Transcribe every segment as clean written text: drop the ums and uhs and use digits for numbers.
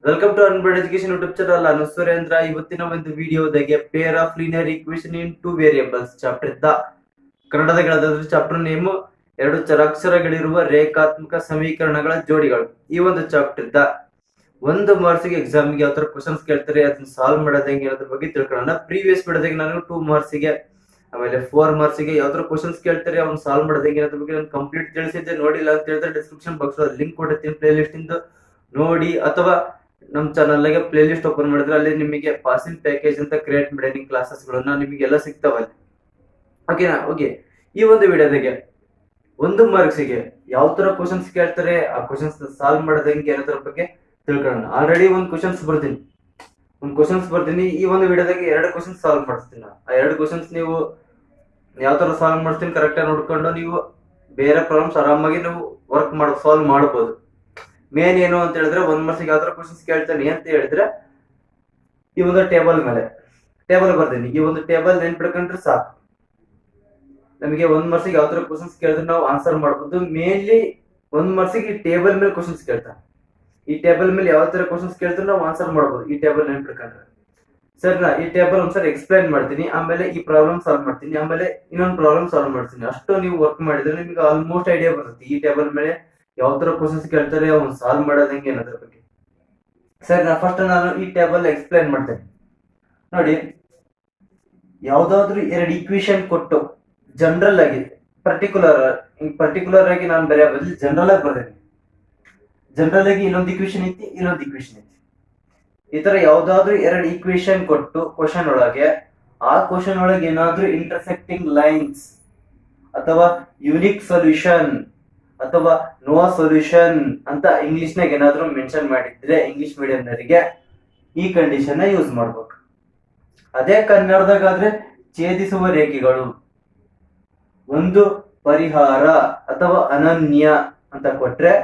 Welcome to onboard education YouTube channel. ನಾನು ಸುರೇಂದ್ರ. ಇವತ್ತಿನ ಒಂದು ವಿಡಿಯೋದಾಗೆ pair of linear equation in two variables chapter ಇದ್ದ ಕನ್ನಡದ ಚಾಪ್ಟರ್ ನೇಮ್ ಎರಡು ಚರಾಕ್ಷರಗಳಿರುವ ರೇಖಾತ್ಮಕ ಸಮೀಕರಣಗಳ ಜೋಡಿಗಳು. ಈ ಒಂದು ಚಾಪ್ಟರ್ ಇದ್ದ ಒಂದು ಮಾರ್ಕ್ಸ್ಗೆ ಎಕ್ಸಾಮ್ಗೆ ಯಾವ ತರ ಕ್ವಶನ್ಸ್ ಕೇಳ್ತಾರೆ, ಅದನ್ನ ಸಾಲ್ವ್ ಮಾಡೋದು ಹೆಂಗೆ ಅನ್ನೋದ್ರ ಬಗ್ಗೆ ತಿಳ್ಕೊಳ್ಳೋಣ. ಪ್ರೀವಿಯಸ್ ವಿಡಿಯೋದಾಗ ನಾನು 2 ಮಾರ್ಕ್ಸ್ಗೆ ಆಮೇಲೆ 4 ಮಾರ್ಕ್ಸ್ಗೆ ಯಾವ ತರ ಕ್ವಶನ್ಸ್ ಕೇಳ್ತಾರೆ, ಅವ್ನು ಸಾಲ್ವ್ ಮಾಡೋದು ಹೆಂಗೆ ಅನ್ನೋದ್ರ ಬಗ್ಗೆ ನಾನು ಕಂಪ್ಲೀಟ್ ತಿಳಿಸಿದ್ದೆ. ನೋಡಿಲ್ಲ ಅಂತ ಹೇಳಿದ್ರೆ ಡಿಸ್ಕ್ರಿಪ್ಷನ್ ಬಾಕ್ಸ್ ಅಲ್ಲಿ ಲಿಂಕ್ ಕೊಟ್ಟಿರ್ತೀನಿ, ಪ್ಲೇ ಲಿಸ್ಟ್ ಇಂದ ನೋಡಿ, ಅಥವಾ ನಮ್ಮ ಚಾನಲ್ ಗೆ ಪ್ಲೇ ಲಿಸ್ಟ್ ಓಪನ್ ಮಾಡಿದ್ರೆ ಅಲ್ಲಿ ನಿಮಗೆ ಪಾಸಿಂಗ್ ಪ್ಯಾಕೇಜ್ ಅಂತ ಕ್ರಿಯೇಟ್ ಮಾಡೀನಿ ಕ್ಲಾಸಸ್ ಗಳನ್ನ ನಿಮಗೆಲ್ಲ ಸಿಗ್ತಾವಲ್ಲಿ. ಓಕೆನಾ? ಓಕೆ, ಈ ಒಂದು ವಿಡಿಯೋದಾಗೆ ಒಂದು ಮಾರ್ಕ್ಸ್ಗೆ ಯಾವ ತರ ಕ್ವಶನ್ಸ್ ಕೇಳ್ತಾರೆ, ಆ ಕ್ವಶನ್ಸ್ ಸಾಲ್ವ್ ಮಾಡೋದು ಹೆಂಗೆ ಅನ್ನೋದ್ರ ಬಗ್ಗೆ ತಿಳ್ಕೊಳ್ಳೋಣ. ಆಲ್ರೆಡಿ ಒಂದು ಕ್ವಶನ್ಸ್ ಬರ್ತೀನಿ. ಈ ಒಂದು ವಿಡಿಯೋದಾಗೆ 2 ಕ್ವಶನ್ಸ್ ಸಾಲ್ವ್ ಮಾಡಿಸ್ತೀನಿ. ಆ 2 ಕ್ವಶನ್ಸ್ ನೀವು ಯಾವ ತರ ಸಾಲ್ವ್ ಮಾಡ್ತೀನಿ ಕರೆಕ್ಟ್ ಆಗಿ ನೋಡ್ಕೊಂಡು ನೀವು ಬೇರೆ ಪ್ರಾಬ್ಲಮ್ಸ್ ಆರಾಮಾಗಿ ನೀವು ಸಾಲ್ವ್ ಮಾಡಬಹುದು. ಮೇನ್ ಏನು ಅಂತ ಹೇಳಿದ್ರೆ 1 ಮಾರ್ಕ್ಸ್ಗೆ ಯಾವ ತರ ಕ್ವಶನ್ಸ್ ಕೇಳ್ತಾನೆ ಅಂತ ಹೇಳಿದ್ರೆ, ಈ ಒಂದು ಟೇಬಲ್ ಬರ್ತೀನಿ. ಈ ಒಂದು ಟೇಬಲ್ ನೆನ್ಪಿಡ್ಕೊಂಡ್ರೆ ಸಾಕು, ನಮಗೆ 1 ಮಾರ್ಕ್ಸ್ಗೆ ಯಾವ ತರ ಕ್ವಶನ್ಸ್ ಕೇಳಿದ್ರೆ ನಾವು ಆನ್ಸರ್ ಮಾಡಬಹುದು. ಮೇನ್ಲಿ 1 ಮಾರ್ಕ್ಸ್ಗೆ ಈ ಟೇಬಲ್ ಮೇಲೆ ಕ್ವಶನ್ಸ್ ಕೇಳ್ತಾನೆ. ಈ ಟೇಬಲ್ ಮೇಲೆ ಯಾವ ತರ ಕ್ವಶನ್ಸ್ ಕೇಳಿದ್ರೆ ನಾವು ಆನ್ಸರ್ ಮಾಡಬಹುದು. ಈ ಟೇಬಲ್ ನೆನ್ಪಿಡ್ಕೊಂಡ್ರೆ ಸರ್, ನಾ ಈ ಟೇಬಲ್ ಒಂದ್ಸರಿ ಎಕ್ಸ್ಪ್ಲೈನ್ ಮಾಡ್ತೀನಿ, ಆಮೇಲೆ ಈ ಪ್ರಾಬ್ಲಮ್ ಸಾಲ್ವ್ ಮಾಡ್ತೀನಿ, ಆಮೇಲೆ ಇನ್ನೊಂದು ಪ್ರಾಬ್ಲಮ್ ಸಾಲ್ವ್ ಮಾಡ್ತೀನಿ. ಅಷ್ಟು ನೀವು ವರ್ಕ್ ಮಾಡಿದ್ರೆ ನಿಮ್ಗೆ ಆಲ್ಮೋಸ್ಟ್ ಐಡಿಯಾ ಬರುತ್ತೆ ಈ ಟೇಬಲ್ ಮೇಲೆ ಯಾವ ತರ ಕ್ವಶನ್ಸ್ ಕೇಳ್ತಾರೆ, ಅವ್ನು ಸಾಲ್ವ್ ಮಾಡೋದು ಹೆಂಗೆ ಅನ್ನೋದ್ರ ಬಗ್ಗೆ. ಸರ್, ನಾನು ಈ ಟೇಬಲ್ ಎಕ್ಸ್ಪ್ಲೈನ್ ಮಾಡ್ತೇನೆ. ನೋಡಿ, ಯಾವ್ದಾದ್ರು 2 ಈಕ್ವೇಶನ್ ಕೊಟ್ಟು ಜನರಲ್ ಆಗಿ ಪರ್ಟಿಕ್ಯುಲರ್ ಆಗಿ ನಾನು ಬರೆಯ ಬದಲು ಜನರಲ್ ಆಗಿ ಬರ್ದೇನೆ. ಜನರಲ್ ಆಗಿ ಇನ್ನೊಂದು ಈಕ್ವೇಶನ್ ಐತಿ, ಈ ತರ ಯಾವ್ದಾದ್ರು 2 ಈಕ್ವೇಶನ್ ಕೊಟ್ಟು ಕ್ವಶನ್ ಒಳಗೆ ಆ ಕ್ವಶನ್ ಒಳಗೆ ಏನಾದ್ರೂ ಇಂಟರ್ಸೆಕ್ಟಿಂಗ್ ಲೈನ್ಸ್ ಅಥವಾ ಯುನಿಕ್ ಸೊಲ್ಯೂಷನ್ ಅಥವಾ ನೋ ಸೊಲ್ಯೂಷನ್ ಅಂತ ಇಂಗ್ಲಿಷ್ ನಾಗ ಏನಾದ್ರೂ ಮೆನ್ಷನ್ ಮಾಡಿದ್ರೆ ಇಂಗ್ಲಿಷ್ ಮೀಡಿಯಂನವರಿಗೆ ಈ ಕಂಡೀಷನ್ ಯೂಸ್ ಮಾಡ್ಬೇಕು. ಅದೇ ಕನ್ನಡದಾಗಾದ್ರೆ ಛೇದಿಸುವ ರೇಖೆಗಳು ಒಂದು ಪರಿಹಾರ ಅಥವಾ ಅನನ್ಯ ಅಂತ ಕೊಟ್ರೆ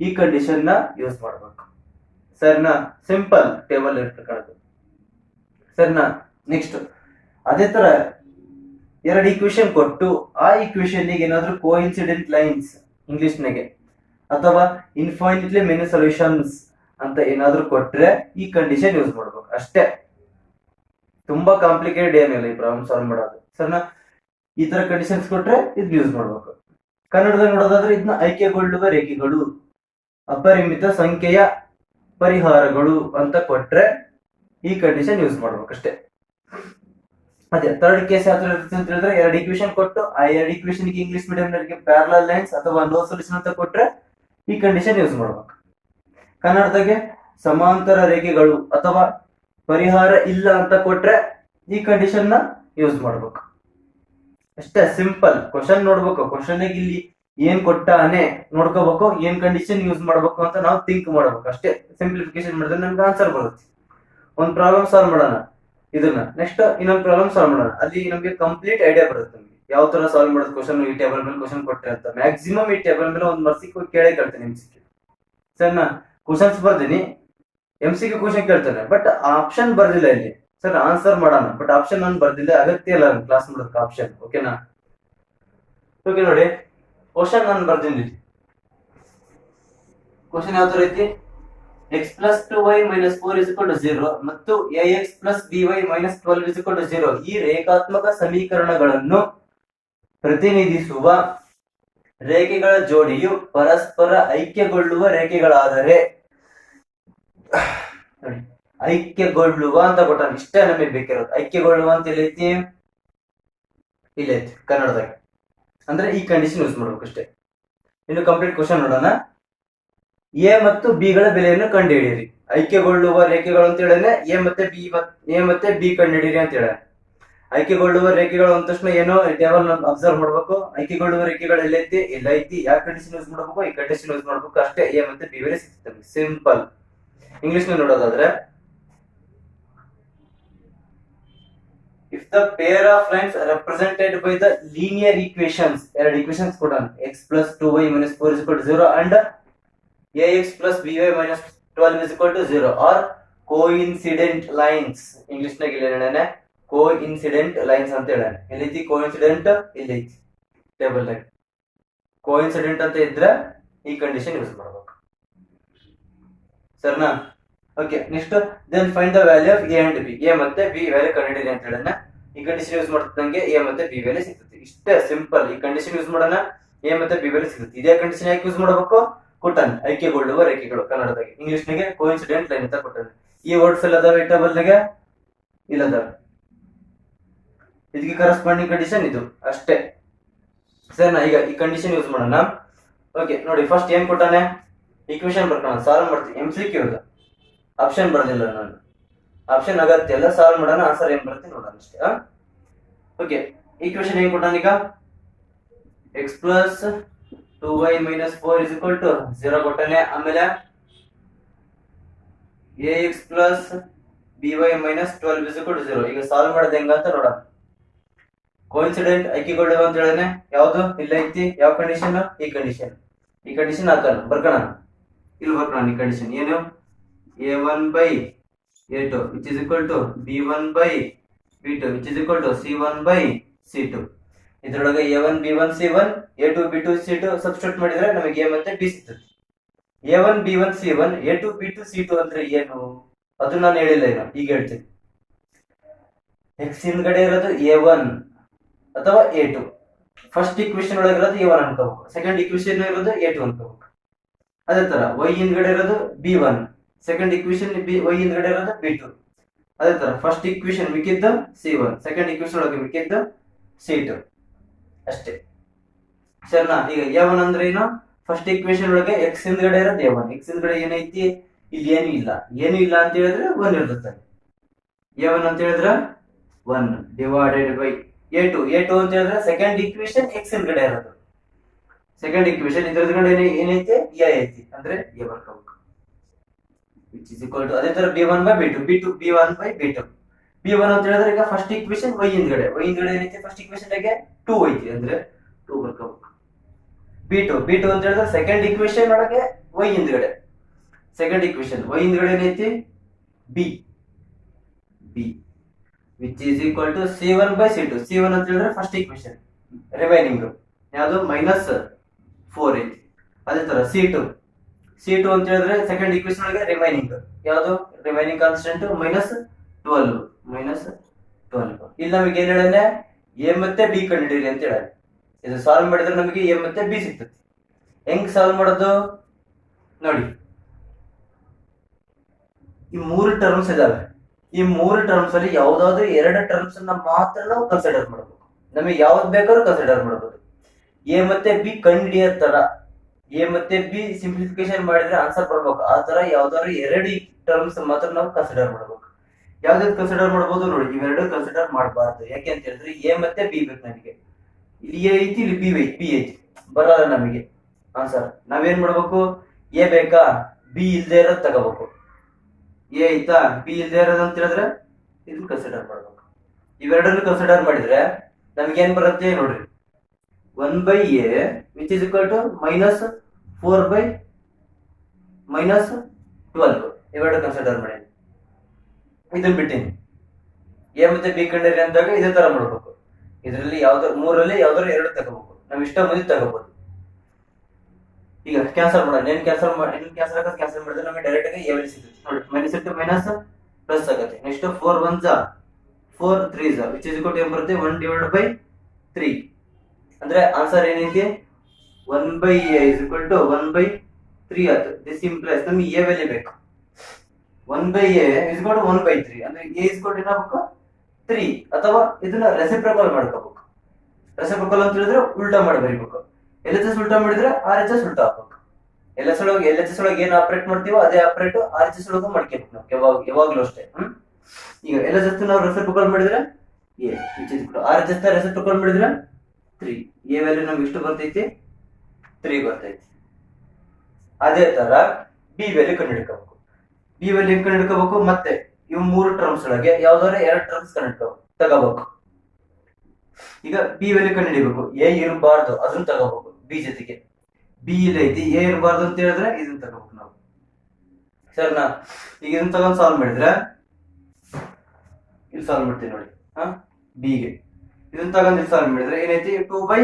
ಈ ಕಂಡೀಷನ್ ನ ಯೂಸ್ ಮಾಡ್ಬೇಕು. ಸರಿನಾ? ಸಿಂಪಲ್ ಟೇಬಲ್ ಇರ್ತಕ್ಕಂಥದ್ದು. ಸರಿನಾ? ನೆಕ್ಸ್ಟ್ ಅದೇ ತರ 2 ಈಕ್ವೇಶನ್ ಕೊಟ್ಟು ಆ ಈಕ್ವೇಶನ್ ಏನಾದ್ರೂ ಕೋಇನ್ಸಿಡೆಂಟ್ ಲೈನ್ಸ್ ಇಂಗ್ಲಿಷ್ನಾಗೆ ಅಥವಾ ಇನ್ಫೈನಿಟ್ಲಿ ಮೆನಿ ಸೊಲ್ಯೂಷನ್ಸ್ ಅಂತ ಏನಾದ್ರೂ ಕೊಟ್ರೆ ಈ ಕಂಡೀಷನ್ ಯೂಸ್ ಮಾಡ್ಬೇಕು ಅಷ್ಟೇ. ತುಂಬಾ ಕಾಂಪ್ಲಿಕೇಟೆಡ್ ಏನಿಲ್ಲ ಈ ಪ್ರಾಬ್ಲಮ್ ಸಾಲ್ವ್ ಮಾಡೋದು. ಸರಿನಾ? ಈ ತರ ಕಂಡೀಷನ್ಸ್ ಕೊಟ್ರೆ ಇದು ಯೂಸ್ ಮಾಡ್ಬೇಕು. ಕನ್ನಡದಲ್ಲಿ ನೋಡೋದಾದ್ರೆ ಇದನ್ನ ಆಯ್ಕೆಗೊಳ್ಳುವ ರೇಖೆಗಳು ಅಪರಿಮಿತ ಸಂಖ್ಯೆಯ ಪರಿಹಾರಗಳು ಅಂತ ಕೊಟ್ರೆ ಈ ಕಂಡೀಷನ್ ಯೂಸ್ ಮಾಡ್ಬೇಕು ಅಷ್ಟೇ. ಅದೇ ಥರ್ಡ್ ಕೇಸ್ ಯಾವ ತರ ಇರುತ್ತೆ ಅಂತ ಹೇಳಿದ್ರೆ, 2 ಈಕ್ವೇಶನ್ ಕೊಟ್ಟು ಆ 2 ಈಕ್ವೇಶನ್ ಇಂಗ್ಲಿಷ್ ಮೀಡಿಯಂ ನವರಿಗೆ ಪ್ಯಾರಲಲ್ ಲೈನ್ಸ್ ಅಥವಾ ನೋ ಸೊಲ್ಯೂಷನ್ ಅಂತ ಕೊಟ್ರೆ ಈ ಕಂಡೀಷನ್ ಯೂಸ್ ಮಾಡ್ಬೇಕು. ಕನ್ನಡದಾಗೆ ಸಮಾಂತರ ರೇಖೆಗಳು ಅಥವಾ ಪರಿಹಾರ ಇಲ್ಲ ಅಂತ ಕೊಟ್ರೆ ಈ ಕಂಡೀಷನ್ ನ ಯೂಸ್ ಮಾಡ್ಬೇಕು ಅಷ್ಟೇ. ಸಿಂಪಲ್ ಕ್ವಶನ್ ನೋಡ್ಬೇಕು, ಕ್ವಶನ್ ಇಲ್ಲಿ ಏನ್ ಕೊಟ್ಟಾನೆ ನೋಡ್ಕೋಬೇಕು, ಏನ್ ಕಂಡೀಷನ್ ಯೂಸ್ ಮಾಡ್ಬೇಕು ಅಂತ ನಾವು ಥಿಂಕ್ ಮಾಡ್ಬೇಕು ಅಷ್ಟೇ. ಸಿಂಪ್ಲಿಫಿಕೇಶನ್ ಮಾಡಿದ್ರೆ ನಮ್ಗೆ ಆನ್ಸರ್ ಬರುತ್ತೆ. ಒಂದ್ ಪ್ರಾಬ್ಲಮ್ ಸಾಲ್ವ್ ಮಾಡೋಣ, ಇದನ್ನ ನೆಕ್ಸ್ಟ್ ಇನ್ನೊಂದು ಪ್ರಾಬ್ಲಮ್ ಸಾಲ್ವ್ ಮಾಡೋಣ. ಅಲ್ಲಿ ನಮ್ಗೆ ಕಂಪ್ಲೀಟ್ ಐಡಿಯಾ ಬರುತ್ತೆ ನಮ್ಗೆ ಯಾವ ತರ ಸಾಲ್ವ್ ಮಾಡೋದು. ಕ್ವಶನ್ ಈ ಟೇಬಲ್ ಮೇಲೆ ಕ್ವಶನ್ ಕೊಟ್ಟರೆ ಅಂತ ಮ್ಯಾಕ್ಸಿಮಮ್ ಈ ಟೇಬಲ್ ಮೇಲೆ 1 ಮಾರ್ಕ್ಸಿಗೆ ಕೇಳೇ ಕೇಳ್ತೇನೆ MCQ. ಸರ್, ನಾ ಕ್ವಶನ್ಸ್ ಬರ್ತೀನಿ, MCQ ಕ್ವಶನ್ ಕೇಳ್ತಾನೆ, ಬಟ್ ಆಪ್ಷನ್ ಬರ್ದಿಲ್ಲ ಇಲ್ಲಿ. ಸರ್, ಆನ್ಸರ್ ಮಾಡೋಣ, ಬಟ್ ಆಪ್ಷನ್ ನಾನು ಬರ್ದಿಲ್ಲ, ಅಗತ್ಯ ಇಲ್ಲ ಕ್ಲಾಸ್ ಮಾಡೋದಕ್ಕೆ ಆಪ್ಷನ್. ಓಕೆನಾ? ಓಕೆ, ನೋಡಿ ಕ್ವಶನ್ ನಾನು ಬರ್ತೀನಿ. ಕ್ವಶನ್ ಯಾವ ತರ ಐತಿ? x plus 2y minus 4 is equal to 0 ಮತ್ತು ax plus by minus 12 is equal to 0 ಈ ರೇಖಾತ್ಮಕ ಸಮೀಕರಣಗಳನ್ನು ಪ್ರತಿನಿಧಿಸುವ ರೇಖೆಗಳ ಜೋಡಿಯು ಪರಸ್ಪರ ಐಕ್ಯಗೊಳ್ಳುವ ರೇಖೆಗಳಾದರೆ, ನೋಡಿ ಐಕ್ಯಗೊಳ್ಳುವ ಅಂತ ಕೊಟ್ಟಾನ, ಇಷ್ಟೇ ನಮಗೆ ಬೇಕಿರೋದು. ಐಕ್ಯಗೊಳ್ಳುವ ಅಂತ ಎಲ್ಲೈತಿ? ಇಲ್ಲೈತಿ ಕನ್ನಡದಾಗ. ಅಂದ್ರೆ ಈ ಕಂಡೀಷನ್ ಯೂಸ್ ಮಾಡ್ಬೇಕು ಅಷ್ಟೇ. ಇನ್ನು ಕಂಪ್ಲೀಟ್ ಕ್ವಶನ್ ನೋಡೋಣ. ಎ ಮತ್ತು ಬಿ ಗಳ ಬೆಲೆಯನ್ನು ಕಂಡುಹಿಡಿಯಿರಿ. ಐಕ್ಯಗೊಳ್ಳುವ ರೇಖೆಗಳು ಅಂತ ಹೇಳನೆ ಎ ಮತ್ತೆ ಬಿ ಕಂಡುಹಿಡಿಯಿರಿ ಅಂತ ಹೇಳ. ಐಕ್ಯಗೊಳ್ಳುವ ರೇಖೆಗಳು ಅಂದ ತಕ್ಷಣ ಏನೋ ಟೇಬಲ್ ಅಬ್ಸರ್ವ್ ಮಾಡ್ಬೇಕು. ಐಕ್ಯಗೊಳ್ಳುವ ರೇಖೆಗಳು ಎಲ್ಲೈತಿ? ಎಲ್ಲೈತಿ. ಯಾವ ಕಂಡೀಷನ್ ಯೂಸ್ ಮಾಡ್ಬೇಕು? ಈ ಕಂಡೀಷನ್ ಯೂಸ್ ಮಾಡ್ಬೇಕು ಅಷ್ಟೇ. ಎ ಮತ್ತೆ ಬಿ ಬೆಲೆ ಸಿಗ್ತದೆ. ಸಿಂಪಲ್. ಇಂಗ್ಲಿಷ್ ನಲ್ಲಿ ನೋಡೋದಾದ್ರೆ, if the pair of lines represented by the linear equations, 2 equations ಕೊಡೋಣ, x plus 2y minus 4 is equal to 0 and ax plus by minus 12 is equal to 0 are coincident lines. English ನಾಗ ಇಲ್ಲಿ ಹೇಳೋಣ coincident lines ಅಂತ ಹೇಳೋಣ. ಎಲ್ಲೈತಿ coincident? ಇಲ್ಲೈತಿ table ನಾಗ. coincident ಅಂತ ಇದ್ರೆ ಈ ಕಂಡೀಷನ್ ಯೂಸ್ ಮಾಡಬೇಕು. ಸರಿನಾ? Okay next then find the value of A and B. A ಮತ್ತೆ ಬಿ ವ್ಯಾಲ್ಯೂ ಕಂಡುಹಿಡಿಯಿರಿ ಅಂತ ಹೇಳೋಣ. ಈ ಕಂಡೀಷನ್ ಯೂಸ್ ಮಾಡ್ತಿದ್ದಂಗೆ ಎ ಮತ್ತೆ ಬಿ ವ್ಯಾಲ್ಯೂ ಸಿಗ್ತದೆ. ಇಷ್ಟೇ ಸಿಂಪಲ್. ಈ ಕಂಡೀಷನ್ ಯೂಸ್ ಮಾಡೋಣ, ಎ ಮತ್ತೆ ಬಿ ವ್ಯಾಲ್ಯೂ ಸಿಗುತ್ತೆ. ಇದೇ ಕಂಡೀಷನ್ ಯಾಕೆ ಯೂಸ್ ಮಾಡಬೇಕು? ಕೊಟ್ಟಾನೆ ಐಕ್ಯಗೊಳ್ಳುವ ರೇಖೆಗಳು ಕನ್ನಡದಾಗೆ. ಇಂಗ್ಲಿಷ್ ನಾಗೆ ಕೋಇನ್ಸಿಡೆಂಟ್ ಲೈನ್ ಅಂತ ಕೊಟ್ಟಾನೆ. ಈ ವರ್ಡ್ಸ್ ಎಲ್ಲ ಅದಾವೆ ಟೇಬಲ್ ನಾಗೆ ಇಲ್ಲದಾವೆ. ಇದಕ್ಕೆ ಕರೆಸ್ಪಾಂಡಿಂಗ್ ಕಂಡೀಷನ್ ಇದು ಅಷ್ಟೇ ಸರ್. ನಾ ಈಗ ಈ ಕಂಡೀಷನ್ ಯೂಸ್ ಮಾಡೋಣ. ಓಕೆ ನೋಡಿ, ಫಸ್ಟ್ ಏನ್ ಕೊಟ್ಟಾನೆ? ಈಕ್ವೇಶನ್ ಬರ್ಕೋಣ, ಸಾಲ್ವ್ ಮಾಡ್ತೀವಿ. MCQ ಇದು ಆಪ್ಷನ್ ಬರೋದಿಲ್ಲ, ನಾನು ಆಪ್ಷನ್ ಅಗತ್ಯ ಇಲ್ಲ. ಸಾಲ್ವ್ ಮಾಡೋಣ, ಆನ್ಸರ್ ಏನ್ ಬರುತ್ತೆ ನೋಡೋಣ ಅಷ್ಟೇ. ಓಕೆ, ಈಕ್ವೇಶನ್ ಏನ್ ಕೊಟ್ಟಾನ ಈಗ? x plus 2y minus 4 is equal to 0 ಕೊಟ್ಟಾನೆ. ಆಮೇಲೆ ax plus by minus 12 is equal to 0. ಈಗ ಸಾಲ್ವ್ ಮಾಡೋದು ಹೆಂಗಂತ ನೋಡೋಣ. ಕೋಇನ್ಸಿಡೆಂಟ್ ಐಕ್ಯಗೊಳ್ಳುವ ಅಂತ ಹೇಳನೆ. ಯಾವ್ದು ಇಲ್ಲ ಐತಿ? ಯಾವ ಕಂಡೀಷನ್? ಈ ಕಂಡೀಷನ್. ಈ ಕಂಡೀಷನ್ ಹಾಕೋಣ, ಬರ್ಕೋಣ. ಇಲ್ಲಿ ಬರ್ಕೋಣ ಈ ಕಂಡೀಷನ್ ಏನು? a1 by a2 which is equal to b1 by b2 which is equal to c1 by c2. ಇದರೊಳಗೆ a1 b1 c1 a2 b2 c2 substitute ಮಾಡಿದ್ರೆ ನಮಗೆ a ಮತ್ತೆ b ಸಿಗ್ತದೆ. a1 b1 c1 a2 b2 c2 ಅಂದ್ರೆ ಏನು? ಅದು ನಾನು ಹೇಳಿಲ್ಲ, ಏನು ಈಗ ಹೇಳ್ತೀನಿ. x ಹಿಂದ್ಗಡೆ ಇರೋದು a1 ಅಥವಾ a2. ಫಸ್ಟ್ ಈಕ್ವೇಶನ್ ಒಳಗೆ ಇರೋದು a1 ಅನ್ಕೋಬೇಕು, ಸೆಕೆಂಡ್ ಈಕ್ವೇಶನ್ ಇರೋದು a2 ಅನ್ಕೋಬೇಕು. ಅದೇ ತರ y ಹಿಂದ್ಗಡೆ ಇರೋದು b1, ಸೆಕೆಂಡ್ ಈಕ್ವೇಶನ್ y ಹಿಂದ್ಗಡೆ ಇರೋದು b2. ಅದೇ ತರ ಫಸ್ಟ್ ಈಕ್ವೇಶನ್ ಮಿಕ್ಕಿದ್ದು c1, ಸೆಕೆಂಡ್ ಈಕ್ವೇಶನ್ ಒಳಗೆ ಮಿಕ್ಕಿದ್ದು c2 ಅಷ್ಟೇ ಸರಿನಾ? ಈಗ a1 ಅಂದ್ರೆ ಏನು? ಫಸ್ಟ್ ಈಕ್ವೇಶನ್ ಒಳಗೆ x ಹಿಂದ್ಗಡೆ ಇರೋದು a1, x ಹಿಂದ್ಗಡೆ ಏನೈತಿ? ಇಲ್ಲಿ ಏನು ಇಲ್ಲ. ಏನು ಇಲ್ಲ ಅಂತ ಹೇಳಿದ್ರೆ 1 ಇರ್ತದೆ. a1 ಅಂತ ಹೇಳಿದ್ರೆ 1 ಡಿವೈಡೆಡ್ ಬೈ a2 ಅಂತ ಹೇಳಿದ್ರೆ ಸೆಕೆಂಡ್ ಈಕ್ವೇಶನ್ x ಹಿಂದ್ಗಡೆ ಇರೋದು. ಸೆಕೆಂಡ್ ಈಕ್ವೇಶನ್ ಇದ್ರದ್ಗಡೆ ಏನೈತಿ? a ಐತಿ, ಅಂದ್ರೆ a ಬರ್ಕೋಬೇಕು. which is equal to ಅದೇ ತರ b1 by b2 b1 by b2. b1 ಅಂತ ಹೇಳಿದ್ರೆ ಈಗ ಫಸ್ಟ್ ಈಕ್ವೇಶನ್ y ಹಿಂದ್ಗಡೆ ಏನೈತಿ? ಫಸ್ಟ್ ಈಕ್ವೇಶನ್ ಗೆ 2 ಐತಿ, ಅಂದ್ರೆ 2 ಬರ್ಕೋಬೇಕು. b2 ಅಂತ ಹೇಳಿದ್ರೆ ಸೆಕೆಂಡ್ ಈಕ್ವೇಶನ್ ಒಳಗೆ y ಹಿಂದ್ಗಡೆ, ಸೆಕೆಂಡ್ ಈಕ್ವೇಶನ್ y ಹಿಂದ್ಗಡೆ ಏನೈತಿ? b which is equal to c1 by c2. c1 ಅಂತ ಹೇಳಿದ್ರೆ ಫಸ್ಟ್ ಈಕ್ವೇಶನ್ ರಿಮೈನಿಂಗ್ ಯಾವುದು? -4 ಐತಿ. ಅದೇ ತರ c2 ಅಂತ ಹೇಳಿದ್ರೆ ಸೆಕೆಂಡ್ ಈಕ್ವೇಶನ್ ಒಳಗೆ ರಿಮೈನಿಂಗ್ ಯಾವುದು? Remaining constant -12. ಇಲ್ಲಿ ನಮಗೆ ಏನ್ ಹೇಳನೆ? a ಮತ್ತೆ b ಕಂಡುಹಿಡಿಯಿರಿ ಅಂತ ಹೇಳಿ. ಇದು ಸಾಲ್ವ್ ಮಾಡಿದ್ರೆ ನಮಗೆ a ಮತ್ತೆ b ಸಿಗ್ತದೆ. ಹೆಂಗ್ ಸಾಲ್ವ್ ಮಾಡೋದು ನೋಡಿ. ಈ 3 ಟರ್ಮ್ಸ್ ಇದಾವೆ. ಈ 3 ಟರ್ಮ್ಸ್ ಅಲ್ಲಿ ಯಾವ್ದಾದ್ರು 2 ಟರ್ಮ್ಸ್ ಅನ್ನ ಮಾತ್ರ ನಾವು ಕನ್ಸಿಡರ್ ಮಾಡಬೇಕು. ನಮಗೆ ಯಾವ್ದು ಬೇಕಾದ್ರೂ ಕನ್ಸಿಡರ್ ಮಾಡಬಹುದು. a ಮತ್ತೆ b ಕಂಡುಹಿಡಿಯೋ ತರ a ಮತ್ತೆ b ಸಿಂಪ್ಲಿಫಿಕೇಶನ್ ಮಾಡಿದ್ರೆ ಆನ್ಸರ್ ಬರ್ಬೇಕು. ಆ ತರ ಯಾವ್ದಾದ್ರು 2 ಟರ್ಮ್ಸ್ ಮಾತ್ರ ನಾವು ಕನ್ಸಿಡರ್ ಮಾಡಬೇಕು. ಯಾವ್ದಾದ್ರು ಕನ್ಸಿಡರ್ ಮಾಡಬಹುದು ನೋಡಿ. ಇವೆರಡು ಕನ್ಸಿಡರ್ ಮಾಡಬಾರ್ದು. ಯಾಕೆ ಅಂತ ಹೇಳಿದ್ರೆ a ಮತ್ತೆ b ಬೇಕು ನಮಗೆ. ಇಲ್ಲಿ a ಐತಿ, ಇಲ್ಲಿ b ಐತಿ, ಬರಲ್ಲ ನಮಗೆ ಆನ್ಸರ್. ನಾವೇನ್ ಮಾಡ್ಬೇಕು? a ಬೇಕಾ? b ಇಲ್ದೇ ಇರೋದು ತಗೋಬೇಕು. a ಐತಾ, b ಇಲ್ದೇ ಇರೋದು ಅಂತ ಹೇಳಿದ್ರೆ ಇದನ್ನ ಕನ್ಸಿಡರ್ ಮಾಡ್ಬೇಕು. ಇವೆರಡನ್ನು ಕನ್ಸಿಡರ್ ಮಾಡಿದ್ರೆ ನಮ್ಗೆ ಏನ್ ಬರುತ್ತೆ ನೋಡ್ರಿ. 1 by a which is equal to -4 by -12. ಇವೆರಡು ಕನ್ಸಿಡರ್ ಮಾಡಿ ಇದನ್ನ ಬಿಟ್ಟಿನಿ. a ಮತ್ತೆ b ಕಂಡಿರಿ ಅಂದಾಗ ಇದೇ ತರ ಮಾಡ್ಬೇಕು. ಇದರಲ್ಲಿ ಮೂರಲ್ಲಿ ಯಾವ್ದಾದ್ರು 2 ತಗೋಬೇಕು. ನಾವ್ ಇಷ್ಟ ಮುಂದೆ ತಗೋಬಹುದು. ಈಗ ಕ್ಯಾನ್ಸಲ್ ಮಾಡೋಣ. ಕ್ಯಾನ್ಸಲ್ ಮಾಡಿದ್ರೆ ನಮಗೆ ಡೈರೆಕ್ಟ್ ಆಗಿ a ವ್ಯಾಲ್ಯೂ ಸಿಗುತ್ತೆ ನೋಡಿ. -into ಪ್ಲಸ್ ಆಗುತ್ತೆ. Next 4 1s 4 3s which is equal to ಏನ್ ಬರುತ್ತೆ? 1 divided by 3. ಅಂದ್ರೆ ಆನ್ಸರ್ ಏನೈತಿ? 1 by a is equal to 1 by 3 ಆಯ್ತು. ದಿಸ್ ಇಂಪ್ಲೈಸ್ ನಮಗೆ a ವ್ಯಾಲ್ಯೂ ಬೇಕು. 1 by a is equal to 1 by 3 ಅಂದ್ರೆ a is equal to ಏನಾಗಬೇಕು? 3. ಅಥವಾ ಇದನ್ನ ರೆಸಿಪ್ರೋಕಲ್ ಮಾಡ್ಕೋಬೇಕು. ರೆಸಿಪ್ರೋಕಲ್ ಅಂತ ಹೇಳಿದ್ರೆ ಉಲ್ಟಾ ಮಾಡಿ ಬರೀಬೇಕು. LHS ಉಲ್ಟಾ ಮಾಡಿದ್ರೆ RHS ಉಲ್ಟಾ ಹಾಕ್ಬೇಕು. LHS ಒಳಗೆ ಏನು ಆಪರೇಟ್ ಮಾಡ್ತೀವೋ ಅದೇ ಆಪರೇಟ್ RHS ಒಳಗೂ ಮಾಡ್ಕೋಬೇಕು ನಾವು ಯಾವಾಗ್ಲೂ ಅಷ್ಟೇ. ಈಗ LHS ನಾವು ರೆಸಿಪ್ರೋಕಲ್ ಮಾಡಿದ್ರೆ a which is equal to RHS reciprocal ಮಾಡಿದ್ರೆ 3. a ವ್ಯಾಲ್ಯೂ ನಮ್ಗೆ ಎಷ್ಟು ಬರ್ತೈತಿ? 3 ಬರ್ತೈತಿ. ಅದೇ ತರ b ವ್ಯಾಲ್ಯೂ ಕಂಡುಹಿಡ್ಕೋಬೇಕು. b ವ್ಯಾಲ್ಯೂ ಕಂಡುಹಿಡ್ಕೋಬೇಕು. ಮತ್ತೆ ಇವು 3 ಟರ್ಮ್ಸ್ ಒಳಗೆ ಯಾವ್ದಾದ್ರು 2 ಟರ್ಮ್ಸ್ ತಗೋಬೇಕು. ಈಗ b ವ್ಯಾಲ್ಯೂ ಕಂಡುಹಿಡಿಬೇಕು. a ಇರಬಾರ್ದು, ಅದನ್ನ ತಗೋಬೇಕು. b ಜೊತೆಗೆ b ಇಲ್ಲ ಐತಿ, a ಇರಬಾರ್ದು ಅಂತ ಹೇಳಿದ್ರೆ ಇದನ್ನ ತಗೋಬೇಕು ನಾವು. ಸರಿನಾ? ಈಗ ಇದನ್ನ ತಗೊಂಡ್ ಸಾಲ್ವ್ ಮಾಡಿದ್ರೆ ಇಲ್ಲಿ ಸಾಲ್ವ್ ಮಾಡ್ತೀವಿ ನೋಡಿ. b ಗೆ ಇದನ್ನ ತಗೊಂಡ್ ಇಲ್ಲಿ ಸಾಲ್ವ್ ಮಾಡಿದ್ರೆ ಏನೈತಿ? 2 by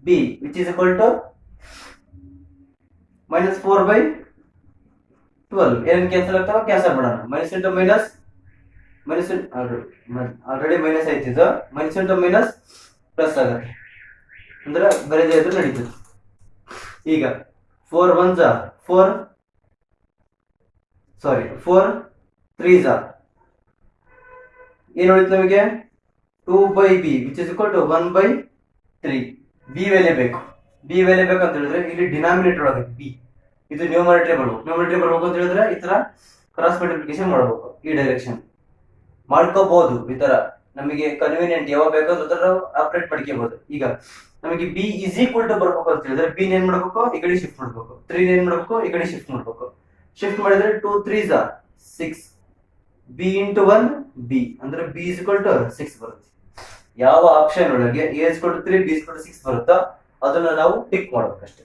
b which is equal to -4 by 12 ಏನ್ ಕ್ಯಾನ್ಸಲ್ ಆಗ್ತಾವ, ಕ್ಯಾನ್ಸಲ್ ಮಾಡೋಣ. Minus into minus, minus already minus ಆಯ್ತಿದ್ದು, ಮೈನಸ್ ಇಂಟು ಮೈನಸ್ ಪ್ಲಸ್ ಆಗುತ್ತೆ, ಅಂದ್ರೆ ಬರೆದೇ ಇದ್ರು ನಡೀತದೆ. ಈಗ 4 1s 4, ಸಾರಿ 4 3s ಏನ್ ಉಳಿತು ನಮಗೆ 2/b which is equal to 1/3. B value ಬೇಕು. ಬಿ ವ್ಯಾಲ್ಯೂ ಬೇಕು ಅಂತ ಹೇಳಿದ್ರೆ ಇಲ್ಲಿ ಡಿನಾಮಿನೇಟರ್ ಒಳಗೆ ಬಿ, ಇದು ನ್ಯೂಮರೇಟರ್ ಬರ್ಬೇಕು. ನ್ಯೂಮರೇಟರ್ ಬರ್ಬೇಕು ಅಂತ ಹೇಳಿದ್ರೆ ಈ ತರ ಕ್ರಾಸ್ ಮಲ್ಟಿಪ್ಲಿಕೇಶನ್ ಮಾಡಬೇಕು. ಈ ಡೈರೆಕ್ಷನ್ ಮಾಡ್ಕೋಬಹುದು, ಈ ತರ ನಮಗೆ ಕನ್ವೀನಿಯಂಟ್ ಯಾವಾಗ ಬೇಕಾದ್ರೂ ನಾವು ಆಪರೇಟ್ ಮಾಡ್ಕೋಬಹುದು. ಈಗ ನಮಗೆ ಬಿ ಇಸ್ ಈಕ್ವಲ್ ಟು ಬರ್ಬೇಕು ಅಂತ ಹೇಳಿದ್ರೆ ಬಿ ಏನ್ ಮಾಡ್ಬೇಕು, ಈ ಕಡೆ ಶಿಫ್ಟ್ ಮಾಡ್ಬೇಕು. 3 ಏನ್ ಮಾಡ್ಬೇಕು, ಈ ಕಡೆ ಶಿಫ್ಟ್ ಮಾಡ್ಬೇಕು. ಶಿಫ್ಟ್ ಮಾಡಿದ್ರೆ 2 3s 6, ಬಿ ಇಂಟು 1 ಬಿ ಅಂದ್ರೆ ಬಿ ಇಸ್ ಈಕ್ವಲ್ ಟು 6 ಬರುತ್ತೆ. ಯಾವ ಆಪ್ಷನ್ ಒಳಗೆ A is equal to 3 B is equal to 6 ಬರುತ್ತೋ ಅದನ್ನ ನಾವು ಟಿಕ್ ಮಾಡ್ಬೇಕಷ್ಟೇ.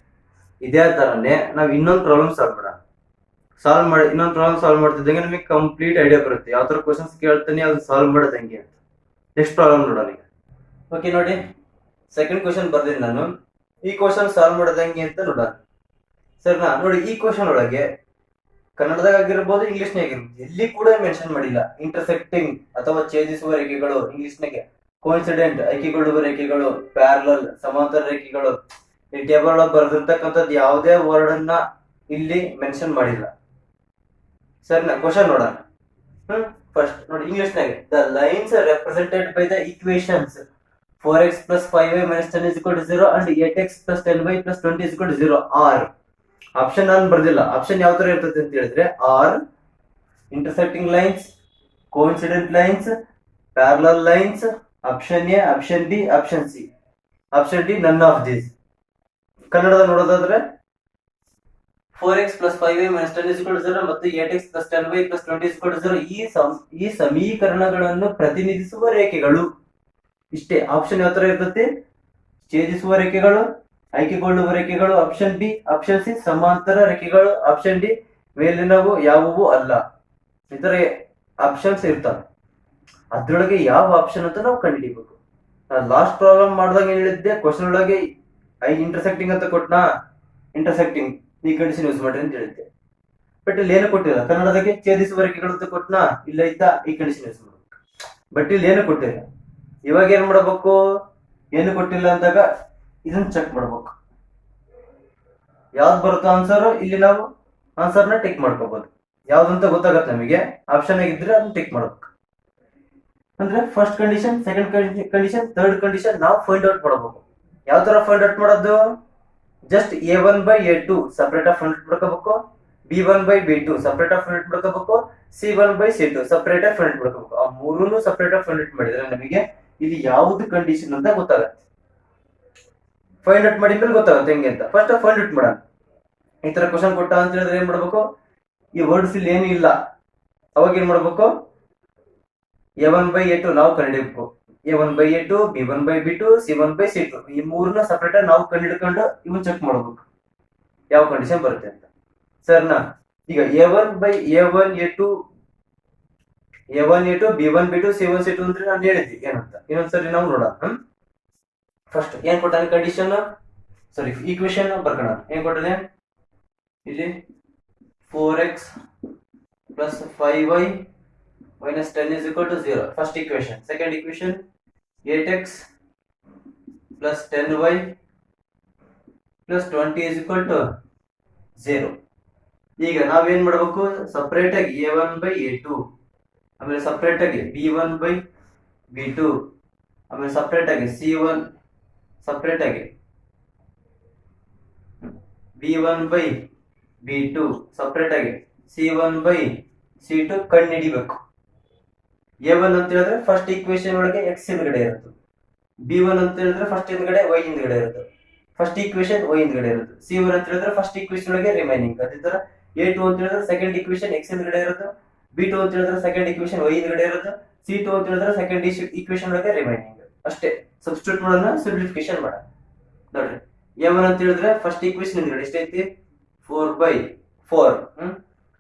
ಇದೇ ತರನೇ ನಾವು ಇನ್ನೊಂದು ಪ್ರಾಬ್ಲಮ್ ಸಾಲ್ವ್ ಮಾಡೋಣ. ಇನ್ನೊಂದು ಪ್ರಾಬ್ಲಮ್ ಸಾಲ್ವ್ ಮಾಡ್ತಿದ್ದಂಗೆ ನಮಗೆ ಕಂಪ್ಲೀಟ್ ಐಡಿಯಾ ಬರುತ್ತೆ ಯಾವ ತರ ಕ್ವಶನ್ಸ್ ಕೇಳ್ತಾನೆ ಅದು ಸಾಲ್ವ್ ಮಾಡೋದು ಹೆಂಗೆ ಅಂತ. ನೆಕ್ಸ್ಟ್ ಪ್ರಾಬ್ಲಮ್ ನೋಡೋಣ ಈಗ. ಓಕೆ ನೋಡಿ, ಸೆಕೆಂಡ್ ಕ್ವಶನ್ ಬರ್ತೀನಿ ನಾನು. ಈ ಕ್ವಶನ್ ಸಾಲ್ವ್ ಮಾಡೋದು ಹೆಂಗೆ ಅಂತ ನೋಡೋಣ. ಸರ್ ನೋಡಿ, ಈ ಕ್ವಶನ್ ಒಳಗೆ ಕನ್ನಡದಾಗ ಆಗಿರ್ಬೋದು, ಇಂಗ್ಲಿಷ್ನಾಗ ಆಗಿರ್ಬೋದು, ಎಲ್ಲಿ ಕೂಡ ಮೆನ್ಷನ್ ಮಾಡಿಲ್ಲ ಇಂಟರ್ಸೆಕ್ಟಿಂಗ್ ಅಥವಾ ಛೇದಿಸುವ ರೇಖೆಗಳು. ಇಂಗ್ಲಿಷ್ನಾಗೆ ಕೋಇನ್ಸಿಡೆಂಟ್, ಐಕ್ಯಗೊಳ್ಳುವ ರೇಖೆಗಳು, ಪ್ಯಾರಲಲ್ ಸಮಾಂತರ ರೇಖೆಗಳು, ಈ ಟೇಬಲ್ ಒಳಗೆ ಬರೆದಿರ್ತಕ್ಕಂಥದ್ದು ಯಾವುದೇ ವರ್ಡ್ ಅನ್ನ ಇಲ್ಲಿ ಮೆನ್ಷನ್ ಮಾಡಿಲ್ಲ. ಸರಿನಾ? ಕ್ವಶನ್ ನೋಡೋಣ. ಫಸ್ಟ್ ನೋಡಿ, ಇಂಗ್ಲಿಷ್ನಾಗೆ the lines represented by the equations 4x + 5y - 10 = 0 and 8x + 10y + 20 = 0 R. Option ನಾನು ಬರ್ದಿಲ್ಲ. ಆಪ್ಷನ್ ಯಾವ ತರ ಇರ್ತದೆ ಅಂತ ಹೇಳಿದ್ರೆ are intersecting lines, coincident lines, parallel lines, option A, option B, option C. Option D none of these. ಕನ್ನಡದ ನೋಡೋದಾದ್ರೆ 4x + 5y - 10 = 0 ಮತ್ತು 8x + 10y + 20 = 0 ಈ ಸಮೀಕರಣಗಳನ್ನು ಪ್ರತಿನಿಧಿಸುವ ರೇಖೆಗಳು. ಇಷ್ಟೇ. ಆಪ್ಷನ್ ಯಾವ ತರ ಇರ್ತದೆ? ಛೇದಿಸುವ ರೇಖೆಗಳು, ಆಯ್ಕೆಗೊಳ್ಳುವ ರೇಖೆಗಳು ಆಪ್ಷನ್ ಬಿ, ಆಪ್ಷನ್ ಸಿ ಸಮಾಂತರ ರೇಖೆಗಳು ಆಪ್ಷನ್ ಡಿ, ಮೇಲಿನವು ಯಾವುವು ಅಲ್ಲ. ಈ ತರ ಆಪ್ಷನ್ಸ್ ಇರ್ತವೆ. ಅದ್ರೊಳಗೆ ಯಾವ ಆಪ್ಷನ್ ಅಂತ ನಾವು ಕಂಡುಹಿಡಿಬೇಕು. ನಾನು ಲಾಸ್ಟ್ ಪ್ರಾಬ್ಲಮ್ ಮಾಡಿದಾಗ ಏನ್ ಹೇಳಿದ್ದೆ, ಕ್ವಶನ್ ಒಳಗೆ ಐ ಇಂಟರ್ಸೆಕ್ಟಿಂಗ್ ಅಂತ ಕೊಟ್ನಾ, ಇಂಟರ್ಸೆಕ್ಟಿಂಗ್ ಈ ಕಂಡೀಷನ್ ಯೂಸ್ ಮಾಡ್ರಿ ಅಂತ ಹೇಳಿದ್ದೆ. ಬಟ್ ಇಲ್ಲಿ ಏನು ಕೊಟ್ಟಿಲ್ಲ. ಕನ್ನಡದಾಗೆ ಛೇದಿಸುವ ರೇಖೆಗಳು ಅಂತ ಕೊಟ್ನಾ, ಇಲ್ಲ ಇದ್ದ ಈ ಕಂಡೀಷನ್ ಯೂಸ್ ಮಾಡ್ಬೇಕು. ಬಟ್ ಇಲ್ಲಿ ಏನು ಕೊಟ್ಟಿಲ್ಲ. ಇವಾಗ ಏನ್ ಮಾಡ್ಬೇಕು, ಏನು ಕೊಟ್ಟಿಲ್ಲ ಅಂದಾಗ ಇದನ್ನ ಚೆಕ್ ಮಾಡ್ಬೇಕು. ಯಾವ್ದು ಬರುತ್ತೋ ಆನ್ಸರ್ ಇಲ್ಲಿ ನಾವು ಆನ್ಸರ್ನ ಟಿಕ್ ಮಾಡ್ಕೋಬಹುದು. ಯಾವ್ದಂತ ಗೊತ್ತಾಗತ್ತೆ ನಮಗೆ. ಆಪ್ಷನ್ ಆಗಿದ್ರೆ ಅದನ್ನ ಟಿಕ್ ಮಾಡ್ಬೇಕು. ಅಂದ್ರೆ first condition, second condition, third condition ನಾವು ಫೈಂಡ್ ಔಟ್ ಮಾಡಬೇಕು. ಯಾವ ತರ ಫೈಂಡ್ ಔಟ್ ಮಾಡೋದು? ಜಸ್ಟ್ a1/a2 ಸಪರೇಟ್ ಆಗಿ ಫೈಂಡ್ ಔಟ್ ಮಾಡ್ಕೋಬೇಕು, b1/b2 ಸಪರೇಟ್ ಆಗಿ ಫೈಂಡ್ ಔಟ್ ಮಾಡ್ಕೋಬೇಕು, c1/c2 ಸಪರೇಟ್ ಆಗಿ ಫೈಂಡ್ ಔಟ್ ಮಾಡ್ಕೋಬೇಕು. ಆ ಮೂರನ್ನು ಸಪರೇಟ್ ಆಗಿ ಫೈಂಡ್ ಔಟ್ ಮಾಡಿದ್ರೆ ನಮಗೆ ಇಲ್ಲಿ ಯಾವ್ದು ಕಂಡೀಷನ್ ಅಂತ ಗೊತ್ತಾಗತ್ತೆ. ಫೈಂಡ್ ಔಟ್ ಮಾಡಿದ್ರೆ ಗೊತ್ತಾಗುತ್ತೆ ಹೆಂಗೆ ಅಂತ. ಫಸ್ಟ್ ಫೈಂಡ್ ಔಟ್ ಮಾಡೋಣ. ಈ ತರ ಕ್ವಶನ್ ಕೊಟ್ಟ ಅಂತ ಹೇಳಿದ್ರೆ ಏನ್ ಮಾಡ್ಬೇಕು, ಈ ವರ್ಡ್ಸ್ ಇಲ್ಲಿ ಏನು ಇಲ್ಲ. ಅವಾಗ ಏನ್ ಮಾಡ್ಬೇಕು, a1/a2 ನಾವು ಕಂಡುಹಿಡಬೇಕು. a1/a2, b1/b2, c1/c2 ಈ ಮೂರನ್ನ ಸಪರೇಟ್ ಆಗಿ ನಾವು ಕಂಡುಹಿಡ್ಕೊಂಡು ಇವನ್ ಚೆಕ್ ಮಾಡ್ಬೇಕು ಯಾವ ಕಂಡೀಷನ್ ಬರುತ್ತೆ ಅಂತ. ಸರ್ನಾ? ಈಗ a1/a1, a1, a2, b1, b2, c1, c2 ಅಂದ್ರೆ ನಾನು ಹೇಳಿದ್ವಿ ಏನಂತ. ಇನ್ನೊಂದ್ಸರಿ ನಾವು ನೋಡೋಣ. ಫಸ್ಟ್ ಏನ್ ಕೊಟ್ಟಾನೆ ಕಂಡೀಷನ್, ಸಾರಿ ಈಕ್ವೇಶನ್ ಬರ್ಕೋಣ. ಏನ್ ಕೊಟ್ಟಿದೆ ಇಲ್ಲಿ? 4x + 5y - 10 = 0 first equation. Second equation 8x + 10y + 20 = 0. ಈಗ ನಾವೇನ್ ಮಾಡ್ಬೇಕು, ಸಪರೇಟ್ ಆಗಿ a1/a2, ಆಮೇಲೆ ಸಪರೇಟ್ ಆಗಿ b1/b2, ಆಮೇಲೆ ಸಪರೇಟ್ ಆಗಿ c1, ಸಪರೇಟ್ ಆಗಿ b1/b2, ಸಪರೇಟ್ ಆಗಿ c1/c2 ಕಂಡುಹಿಡಿಬೇಕು. a1 ಅಂತ ಹೇಳಿದ್ರೆ ಫಸ್ಟ್ ಈಕ್ವೇಶನ್ ಒಳಗೆ x ಹಿಂದ್ಗಡೆ ಇರುತ್ತೆ, b1 ಅಂತ ಹೇಳಿದ್ರೆ ಫಸ್ಟ್ ಹಿಂದ್ಗಡೆ y ಹಿಂದ್ಗಡೆ ಇರುತ್ತೆ, ಫಸ್ಟ್ ಈಕ್ವೇಶನ್ y ಹಿಂದ್ಗಡೆ ಇರುತ್ತೆ, c1 ಅಂತ ಹೇಳಿದ್ರೆ ಫಸ್ಟ್ ಈಕ್ವೇಶನ್ ಒಳಗೆ ರಿಮೈನಿಂಗ್. ಅದೇ ತರ a2 ಅಂತ ಹೇಳಿದ್ರೆ ಸೆಕೆಂಡ್ ಈಕ್ವೇಶನ್ x ಹಿಂದ್ಗಡೆ ಇರುತ್ತೆ, b2 ಅಂತ ಹೇಳಿದ್ರೆ ಸೆಕೆಂಡ್ ಈಕ್ವೇಶನ್ y ಹಿಂದ್ಗಡೆ ಇರುತ್ತೆ, c2 ಅಂತ ಹೇಳಿದ್ರೆ ಸೆಕೆಂಡ್ ಈಕ್ವೇಶನ್ ಒಳಗೆ ರಿಮೈನಿಂಗ್. ಅಷ್ಟೇ. ಸಬ್ಸ್ಟಿಟ್ಯೂಟ್ ಮಾಡೋಣ, ಸಿಂಪ್ಲಿಫಿಕೇಶನ್ ಮಾಡೋಣ. ನೋಡ್ರಿ, a1 ಅಂತ ಹೇಳಿದ್ರೆ ಫಸ್ಟ್ ಈಕ್ವೇಶನ್ ಹಿಂದ್ಗಡೆ ಎಷ್ಟೈತಿ 4/4.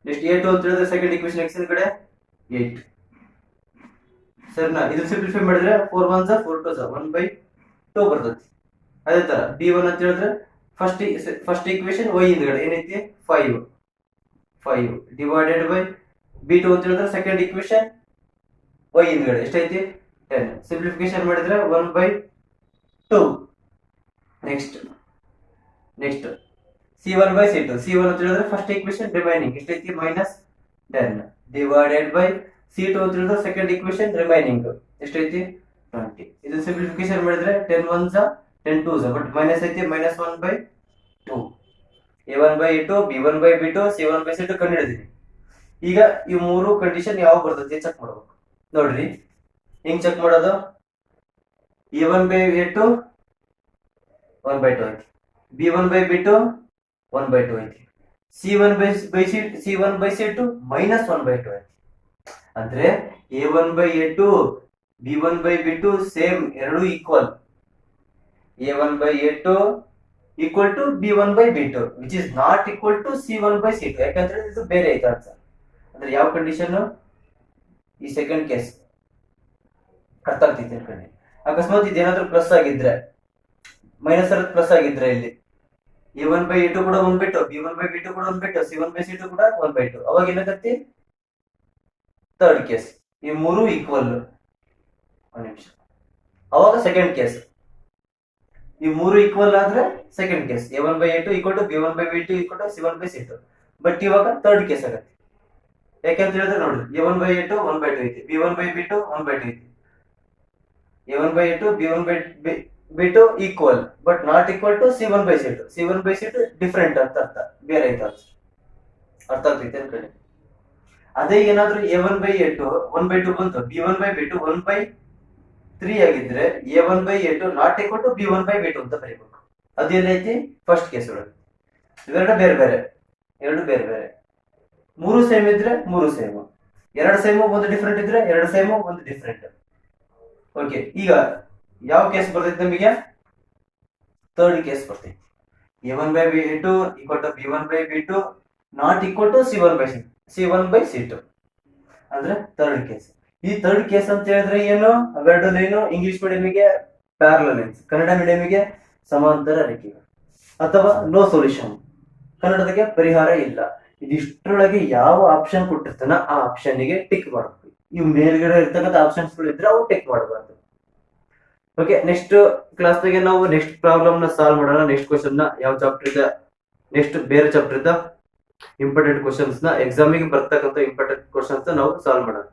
ನೆಕ್ಸ್ಟ್ a2 ಅಂತ ಹೇಳಿದ್ರೆ ಸೆಕೆಂಡ್ ಈಕ್ವೇಶನ್ x ಹಿಂದ್ಗಡೆ 8. ಸರಿನಾ? ಇದು ಸಿಂಪ್ಲಿಫೈ ಮಾಡಿದ್ರೆ 4 1s 4 2s 1/2 ಬರ್ತದೆ. ಅದೇ ತರ b1 ಅಂತ ಹೇಳಿದ್ರೆ ಫಸ್ಟ್ ಈಕ್ವೇಶನ್ y ಹಿಂದ್ಗಡೆ ಏನೈತಿ 5. 5 ಡಿವೈಡೆಡ್ ಬೈ b2 ಅಂತ ಹೇಳಿದ್ರೆ ಸೆಕೆಂಡ್ ಇಕ್ವೇಶನ್ y ಹಿಂದ್ಗಡೆ ಎಷ್ಟೈತಿ 10 ಸಿಂಪ್ಲಿಫಿಕೇಶನ್ ಮಾಡಿದ್ರೆ 1/2 ನೆಕ್ಸ್ಟ್ c1 by c2 ಅಂತ ಹೇಳಿದ್ರೆ ಫಸ್ಟ್ ಇಕ್ವೇಶನ್ ರಿಮೈನಿಂಗ್ ಎಷ್ಟೈತಿ -10 ಡಿವೈಡೆಡ್ ಬೈ c2 ಅಂತ ಹೇಳಿದ್ರೆ ಸೆಕೆಂಡ್ ಇಕ್ವೇಶನ್ ರಿಮೈನಿಂಗ್ ಎಷ್ಟೈತಿ 20 ಇದು ಸಿಂಪ್ಲಿಫಿಕೇಶನ್ ಮಾಡಿದ್ರೆ 10 1s 10 2s ಬಟ್ ಮೈನಸ್ ಐತಿ -1/2 a1 by a2 b1 by b2 c1 by c2 ಕಂಡುಹಿಡಿದೀನಿ. ಈಗ ಈ ಮೂರು ಕಂಡೀಷನ್ ಯಾವ ಬರ್ತೈತಿ ಚೆಕ್ ಮಾಡ್ಬೇಕು. ನೋಡ್ರಿ ಹೆಂಗ್ ಚೆಕ್ ಮಾಡೋದು, a1 by a2 1/2 ಐತಿ, b1 by b2 1/2 ಐತಿ, c1 by c2 -1/2 ಐತಿ. ಅಂದ್ರೆ a1 by a2 b1 by b2 same ಎರಡು equal, a1 by a2 equal to b1 by b2 which is not equal to c1 by c2 ಯಾಕಂದ್ರೆ ಇದು ಬೇರೆ ಐತೆ answer. ಅಂದ್ರೆ ಯಾವ ಕಂಡೀಷನ್, ಈ ಸೆಕೆಂಡ್ ಕೇಸ್ ಅರ್ಥ ಆಗ್ತೈತೆ ಅನ್ಕೊಂಡೆ. ಅಕಸ್ಮಾತ್ ಇದೇನಾದ್ರೂ ಪ್ಲಸ್ ಆಗಿದ್ರೆ ಮೈನಸ್ ಪ್ಲಸ್ ಆಗಿದ್ರೆ ಇಲ್ಲಿ a1 by a2 ಕೂಡ 1/2 b1 by b2 ಕೂಡ 1/2 c1 by c2 ಕೂಡ 1/2 ಅವಾಗ ಏನಾಗತ್ತೆ ಥರ್ಡ್ ಕೇಸ್ ಈ ಮೂರು ಈಕ್ವಲ್. ಒಂದು ನಿಮಿಷ, ಅವಾಗ ಸೆಕೆಂಡ್ ಕೇಸ್ ಈ ಮೂರು ಈಕ್ವಲ್ ಆದ್ರೆ second case a1 by a2 equal to b1 by b2 equal to c1 by c2. But ಇವಾಗ ಥರ್ಡ್ ಕೇಸ್ ಆಗತ್ತೆ. ಯಾಕಂತ ಹೇಳಿದ್ರೆ ನೋಡ್ರಿ a1 by a2 1/2 ಐತಿ, b1 by b2 1/2 ಐತಿ, a1 by a2 b1 by b2 equal but not equal to c1 by c2. c1 by c2 different ಅಂತ ಅರ್ಥ, ಬೇರೆ ಐತೆ ಅರ್ಥ ಆಗ್ತೈತೆ ಅನ್ಕೊಳ್ಳಿ. ಅದೇ ಏನಾದ್ರೂ a1 by a2 1/2 ಬಂತು, b1 by b2 1/3 ಆಗಿದ್ರೆ a1 by a2 not equal to b1 by b2 ಅಂತ ಬರೀಬೇಕು. ಅದೇನೈತಿ ಫಸ್ಟ್ ಕೇಸ್ ಒಳಗೆ. ಇವೆರಡು ಬೇರೆ ಬೇರೆ, ಮೂರು ಸೇಮ್ ಇದ್ರೆ ಮೂರು ಸೇಮ್, ಎರಡು ಸೇಮ್ ಒಂದು ಡಿಫರೆಂಟ್ ಇದ್ರೆ ಎರಡು ಸೇಮ್ ಒಂದು ಡಿಫರೆಂಟ್. ಓಕೆ, ಈಗ ಯಾವ ಕೇಸ್ ಬರ್ತೈತಿ ನಮಗೆ, ಥರ್ಡ್ ಕೇಸ್ ಬರ್ತೈತಿ. a1 by b2 equal to b1 by b2 not equal to c1 by c2 ಅಂದ್ರೆ ಥರ್ಡ್ ಕೇಸ್. ಈ ಥರ್ಡ್ ಕೇಸ್ ಅಂತ ಹೇಳಿದ್ರೆ ಏನು, ಅವೆರಡನೇನು ಇಂಗ್ಲಿಷ್ ಮೀಡಿಯಂಗೆ ಪ್ಯಾರಲಲ್ ಲೈನ್ಸ್, ಕನ್ನಡ ಮೀಡಿಯಂಗೆ ಸಮಾಂತರ ರೇಖೆಗಳು, ಅಥವಾ ನೋ ಸೊಲ್ಯೂಷನ್, ಕನ್ನಡದಾಗೆ ಪರಿಹಾರ ಇಲ್ಲ. ಇದಿಷ್ಟರೊಳಗೆ ಯಾವ ಆಪ್ಷನ್ ಕೊಟ್ಟಿರ್ತಾನ ಆ ಆಪ್ಷನ್ ಗೆ ಟಿಕ್ ಮಾಡಬೇಕು. ಇವು ಮೇಲ್ಗಡೆ ಇರ್ತಕ್ಕಂಥ ಆಪ್ಷನ್ಸ್ ಗಳು ಇದ್ರೆ ಅವು ಟಿಕ್ ಮಾಡಬಾರ್ದು. ಓಕೆ, ನೆಕ್ಸ್ಟ್ ಕ್ಲಾಸ್ ದಾಗೆ ನಾವು ನೆಕ್ಸ್ಟ್ ಪ್ರಾಬ್ಲಮ್ ನ ಸಾಲ್ವ್ ಮಾಡೋಣ. ನೆಕ್ಸ್ಟ್ ಕ್ವಶನ್ ನ ಯಾವ ಚಾಪ್ಟರ್ ಇದೆ, ನೆಕ್ಸ್ಟ್ ಬೇರೆ ಚಾಪ್ಟರ್ ಇಂಪಾರ್ಟೆಂಟ್ ಕ್ವಶನ್ಸ್ ನ ಎಕ್ಸಾಮಿಗೆ ಬರ್ತಕ್ಕಂಥ ಇಂಪಾರ್ಟೆಂಟ್ ಕ್ವಶನ್ಸ್ ನಾವು ಸಾಲ್ವ್ ಮಾಡೋಣ.